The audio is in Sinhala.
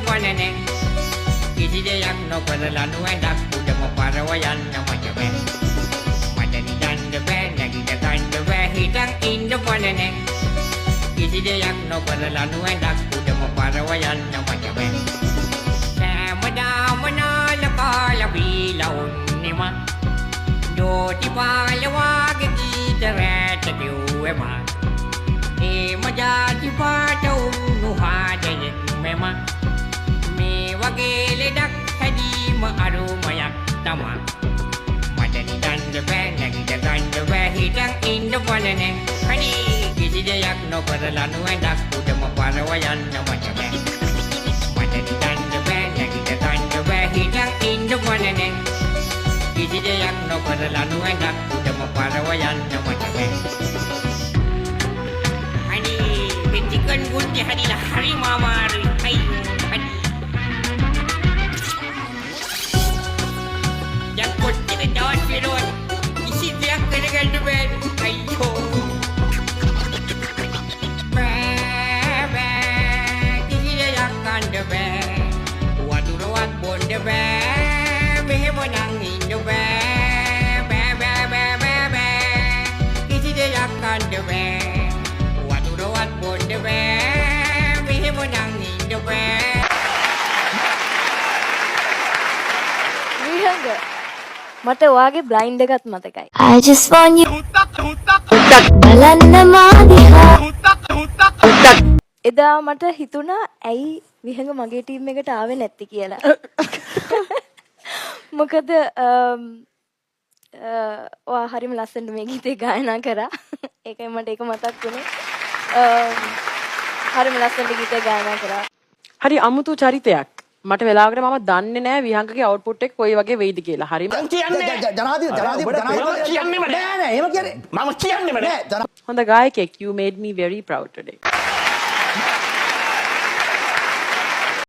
වනනේ කිසි දෙයක් නොකරලා නුවණක් උඩම පරව යන්න මට බෑ මට නිදන්න බෑ නැගිට ගන්න බෑ හිතන් ඉන්න වනනේ කිසි දෙයක් නොකරලා නුවණක් උඩම පරව යන්න මට බෑ සෑමදාම නාලකාල බීලා උන්නේම ජෝටි පාල වාගේ ගීත රැට කිව්වෙම ඒ මජාති පාට උණු හාදයේ මෙම මේ වගේ ලෙඩක් හැදීම අරුමයක් තමා මට නිදන්න බෑ නැගිට ගන්න බෑ හිතන් ඉන්න වනනේ අනේ කිසි දෙයක් නොකරලා නුවණක් උඩම පරව යන්න මට බෑ මට නිදන්න බෑ නැගිට ගන්න බෑ හිතන් ඉන්න වනනේ කිසි දෙයක් නොකරලා නුවණක් උඩම පරව යන්න මට බෑ අනේ පිටිකන් ගුටි හදිලා හරි මාමාරුයි අයියෝ Jangan firman isi dia kena bed ayo be kini dia akan de be wadu rawat bon de be mehmo nangin de be kini dia akan de be wadu rawat bon de be mehmo nangin de be Vihanga මට ඔයාගේ බ්ලයින්ඩ් එකත් මතකයි. I just want you බලන්න මාදිහා එදා මට හිතුණා ඇයි විහඟ මගේ ටීම් එකට ආවේ නැති කියලා. මොකද ඔයා හරිම ලස්සනට මේ ගීතේ ගායනා කරා. ඒකයි මට ඒක මතක් වුණේ. හරිම ලස්සනට ගීතේ ගායනා කරා. හරි අමුතු චරිතයක්. මට වෙලාවකට මම දන්නේ නැහැ විහංගගේ අවුට්පුට් එක කොයි වගේ වෙයිද කියලා. හරිම හොඳ ගායකයෙක්. You made me very proud today.